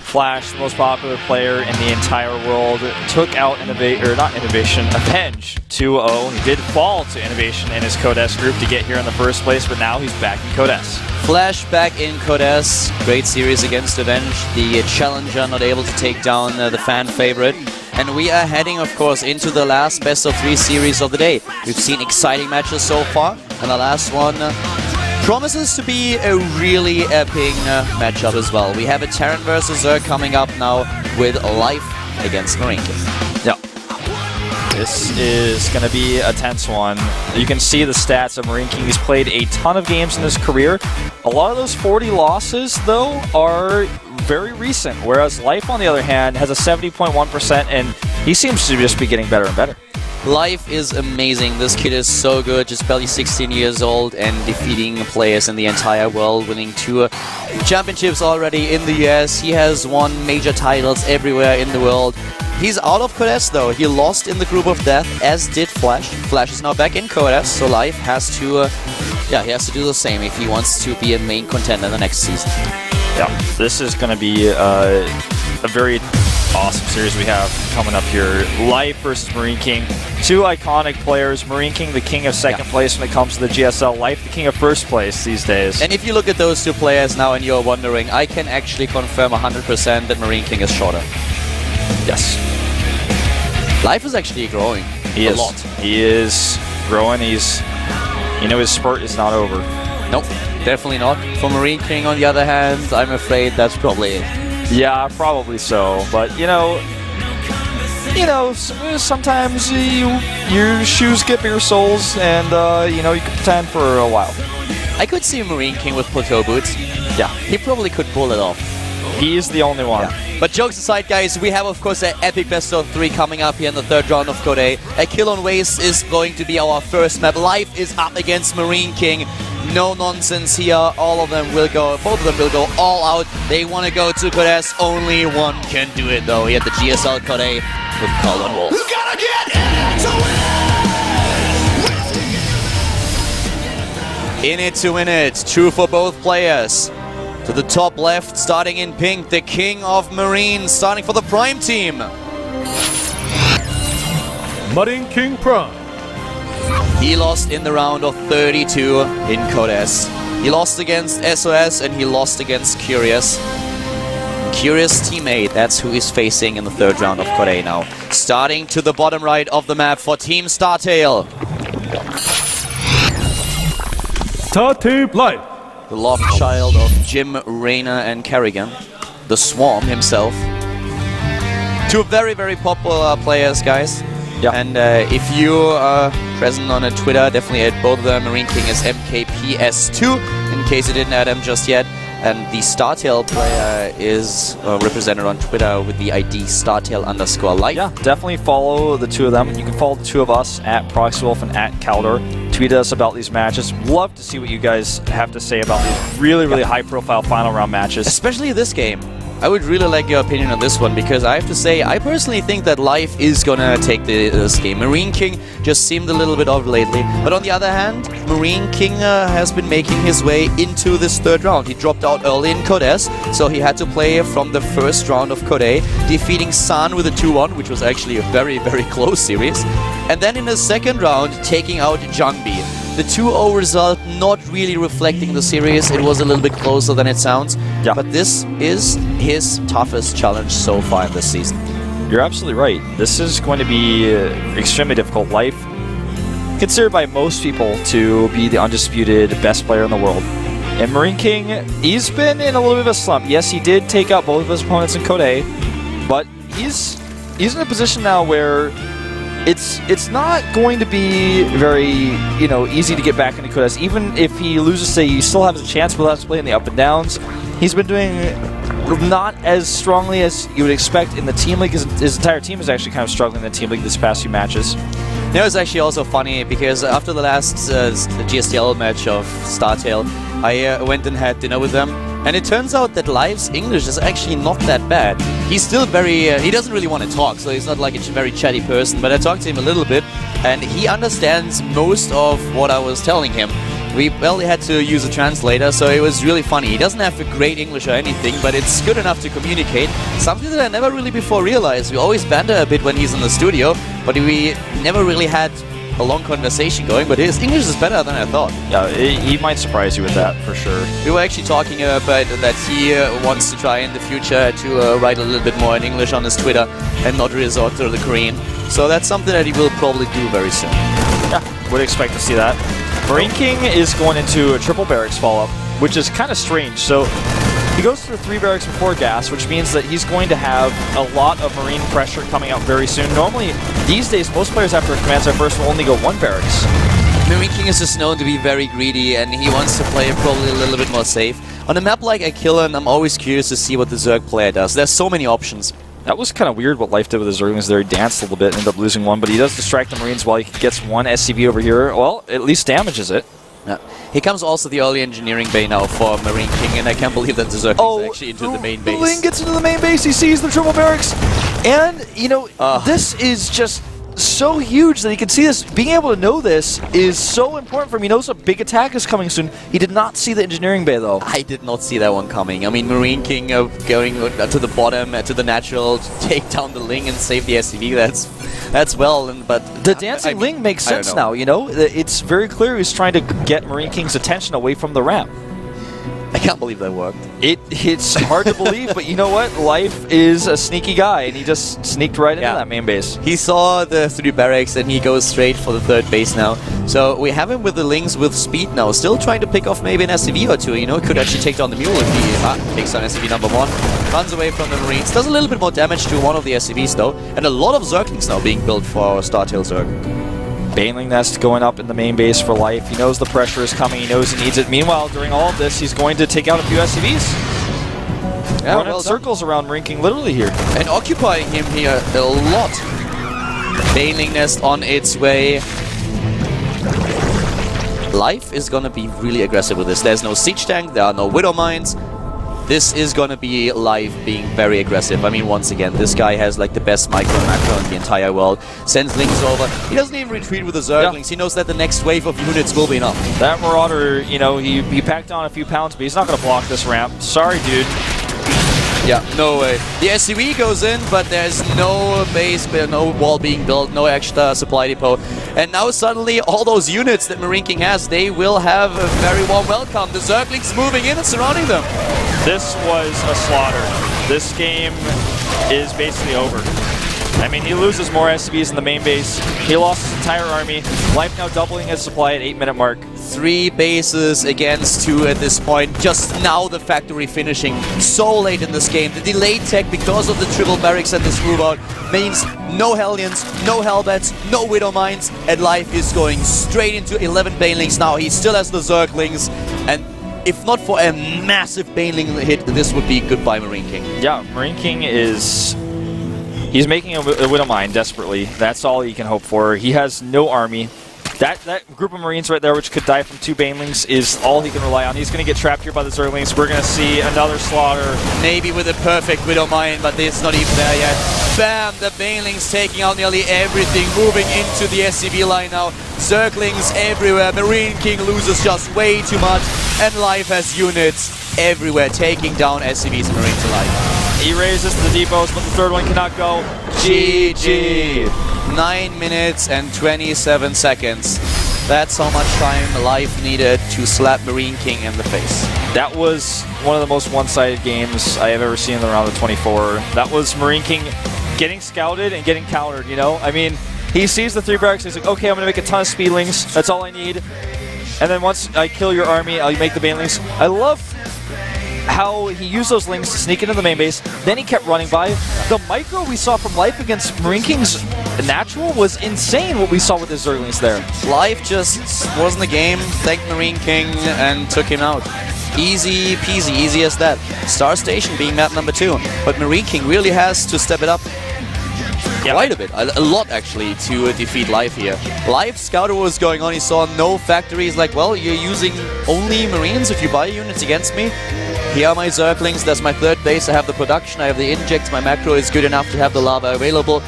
Flash, the most popular player in the entire world, took out Avenge 2-0. He did fall to Innovation in his Code S group to get here in the first place, but now he's back in Code S. Flash back in Code S. Great series against Avenge. The challenger not able to take down the fan favorite. And we are heading, of course, into the last best-of-3 series of the day. We've seen exciting matches so far, and the last one promises to be a really epic matchup as well. We have a Terran versus Zerg coming up now with Life against MarineKing. Yeah. This is going to be a tense one. You can see the stats of MarineKing. He's played a ton of games in his career. A lot of those 40 losses, though, are very recent, whereas Life, on the other hand, has a 70.1%, and he seems to just be getting better and better. Life is amazing. This kid is so good, just barely 16 years old and defeating players in the entire world, winning 2 championships already in the US. He has won major titles everywhere in the world. He's out of Code S though. He lost in the group of death, as did Flash. Flash is now back in Code S, so Life has to, he has to do the same if he wants to be a main contender the next season. Yeah, this is going to be a very awesome series we have coming up here. Life versus MarineKing. 2 iconic players. MarineKing, the king of second place when it comes to the GSL. Life, the king of first place these days. And if you look at those 2 players now and you're wondering, I can actually confirm 100% that MarineKing is shorter. Yes. Life is actually growing a lot. He is growing. He's, you know, his spurt is not over. Nope, definitely not. For MarineKing, on the other hand, I'm afraid that's probably it. Yeah, probably so. But sometimes your shoes get bigger soles, and you can pretend for a while. I could see MarineKing with plateau boots. Yeah, he probably could pull it off. He is the only one. Yeah. But jokes aside, guys, we have, of course, an epic best-of-3 coming up here in the 3rd round of Code A. A Kill on Waste is going to be our first map. Life is up against MarineKing. No nonsense here. Both of them will go all out. They want to go to Code S. Only one can do it, though. Here at the GSL Code A with Colin Wolf. You gotta get in it to win it. True for both players. To the top left, starting in pink, the King of Marines, starting for the Prime team. MarineKing Prime. He lost in the round of 32 in Code S. He lost against SOS and he lost against Curious. Curious teammate, that's who he's facing in the 3rd round of Code A now. Starting to the bottom right of the map for Team Startail. Startail Life. The love child of Jim, Rayner and Kerrigan. The Swarm himself. 2 very, very popular players, guys. Yeah. And if you are present on Twitter, definitely add both of them. MarineKing is MKPS2, in case you didn't add him just yet. And the Startail player is represented on Twitter with the ID Startail_Life. Yeah, definitely follow the 2 of them. You can follow the 2 of us at ProxyWolf and at Caldor. Tweet us about these matches. Love to see what you guys have to say about these really, really high-profile final round matches. Especially this game. I would really like your opinion on this one, because I have to say, I personally think that Life is gonna take this game. MarineKing just seemed a little bit off lately, but on the other hand, MarineKing has been making his way into this 3rd round. He dropped out early in Code S, so he had to play from the 1st round of Code A, defeating San with a 2-1, which was actually a very, very close series. And then in the 2nd round, taking out Jungbi. The 2-0 result not really reflecting the series. It was a little bit closer than it sounds. Yeah. But this is his toughest challenge so far in this season. You're absolutely right. This is going to be extremely difficult. Life, considered by most people to be the undisputed best player in the world. And MarineKing, he's been in a little bit of a slump. Yes, he did take out both of his opponents in Code A, but he's in a position now where it's not going to be very, easy to get back into Code S. Even if he loses, say, he still has a chance, but that's playing the up and downs. He's been doing not as strongly as you would expect in the Team League. His entire team is actually kind of struggling in the Team League this past few matches. It was actually also funny, because after the last GSL match of Startail, I went and had dinner with them. And it turns out that Life's English is actually not that bad. He's still very... he doesn't really want to talk, so he's not like a very chatty person. But I talked to him a little bit, and he understands most of what I was telling him. We barely had to use a translator, so it was really funny. He doesn't have a great English or anything, but it's good enough to communicate. Something that I never really before realized. We always banter a bit when he's in the studio, but we never really had a long conversation going, but his English is better than I thought. Yeah, he might surprise you with that, for sure. We were actually talking about that he wants to try in the future to write a little bit more in English on his Twitter and not resort to the Korean. So that's something that he will probably do very soon. Yeah, would expect to see that. MarineKing is going into a triple barracks follow-up, which is kind of strange. So he goes to the 3 barracks before gas, which means that he's going to have a lot of marine pressure coming out very soon. Normally, these days, most players after a command site burst will only go 1 barracks. MarineKing is just known to be very greedy, and he wants to play it probably a little bit more safe. On a map like Aquilon, I'm always curious to see what the Zerg player does. There's so many options. That was kind of weird what Life did with his Zerglings there. He danced a little bit and ended up losing 1, but he does distract the Marines while he gets 1 SCV over here. Well, at least damages it. Yeah. Here comes also the early engineering bay now for MarineKing, and I can't believe that the Zerglings are actually into the main base. Ling gets into the main base, he sees the triple barracks, and, you know, this is just so huge that he can see this. Being able to know this is so important for him. He knows a big attack is coming soon. He did not see the engineering bay, though. I did not see that one coming. I mean, MarineKing going to the bottom, to the natural, to take down the Ling and save the SCV, that's well, but... The dancing Ling makes sense now, you know? It's very clear he's trying to get MarineKing's attention away from the ramp. I can't believe that worked. It's hard to believe, but you know what? Life is a sneaky guy, and he just sneaked right into that main base. He saw the 3 barracks, and he goes straight for the 3rd base now. So we have him with the Lings with speed now, still trying to pick off maybe an SCV or 2. You know, could actually take down the Mule if he takes down SCV number 1. Runs away from the Marines. Does a little bit more damage to one of the SCVs, though. And a lot of Zerglings now being built for Startail Zerg. Baneling Nest going up in the main base for Life. He knows the pressure is coming. He knows he needs it. Meanwhile, during all of this, he's going to take out a few SCVs. Yeah, running circles around MarineKing literally here. And occupying him here a lot. Baneling Nest on its way. Life is going to be really aggressive with this. There's no siege tank. There are no Widow Mines. This is going to be Life being very aggressive. I mean, once again, this guy has like the best micro and macro in the entire world. Sends Lings over. He doesn't even retreat with the Zerglings. He knows that the next wave of units will be enough. That Marauder, you know, he packed on a few pounds, but he's not going to block this ramp. Sorry, dude. Yeah, no way. The SCV goes in, but there's no base, no wall being built, no extra supply depot. And now suddenly all those units that MarineKing has, they will have a very warm welcome. The Zerglings moving in and surrounding them. This was a slaughter. This game is basically over. I mean, he loses more SCVs in the main base. He lost his entire army. Life now doubling his supply at 8-minute mark. 3 bases against 2 at this point. Just now the factory finishing so late in this game. The delayed tech because of the triple barracks and this move out means no Hellions, no Hellbats, no Widow Mines, and Life is going straight into 11 Banelings now. He still has the Zerglings, and if not for a massive Baneling hit, this would be goodbye MarineKing. Yeah, MarineKing is... He's making a Widow Mine desperately. That's all he can hope for. He has no army. That group of Marines right there, which could die from 2 Banelings, is all he can rely on. He's going to get trapped here by the Zerglings. We're going to see another slaughter. Maybe with a perfect Widow Mine, but it's not even there yet. Bam! The Banelings taking out nearly everything, moving into the SCV line now. Zerglings everywhere. MarineKing loses just way too much, and Life has units everywhere, taking down SCVs and Marines alike. He raises the depots, but the 3rd one cannot go. GG! 9 minutes and 27 seconds. That's how much time Life needed to slap MarineKing in the face. That was one of the most one-sided games I have ever seen in the round of 24. That was MarineKing getting scouted and getting countered, you know? I mean, he sees the 3 barracks, he's like, okay, I'm going to make a ton of speedlings. That's all I need. And then once I kill your army, I'll make the banelings. I love how he used those Lings to sneak into the main base, then he kept running by. The micro we saw from Life against MarineKing's natural was insane what we saw with his Zerglings there. Life just was in the game, thanked MarineKing, and took him out. Easy peasy, easy as that. Star Station being map number 2, but MarineKing really has to step it up quite a bit, a lot actually, to defeat Life here. Life scouter was going on, he saw no factories, like, well, you're using only Marines if you buy units against me. Here are my Zerglings, that's my 3rd base, I have the production, I have the injects, my macro is good enough to have the lava available.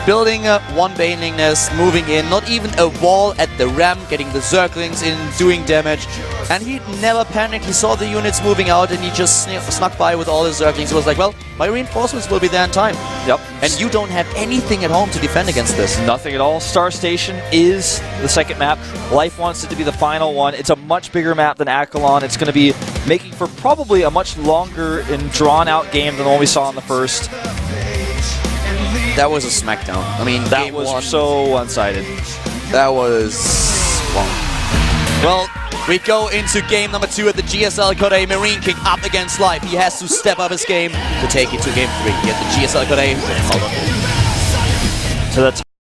building one baneling nest, moving in, not even a wall at the ramp, getting the Zerglings in, doing damage. And he never panicked. He saw the units moving out and he just snuck by with all his Zerglings. He was like, well, my reinforcements will be there in time. Yep. And you don't have anything at home to defend against this. Nothing at all. Star Station is the second map. Life wants it to be the final one. It's a much bigger map than Akalon. It's going to be making for probably a much longer and drawn-out game than the one we saw in the first. That was a smackdown. I mean, That was so one-sided. That was... Well, we go into game number 2 at the GSL Korea. MarineKing up against Life. He has to step up his game to take it to game 3. He has the GSL Korea. To the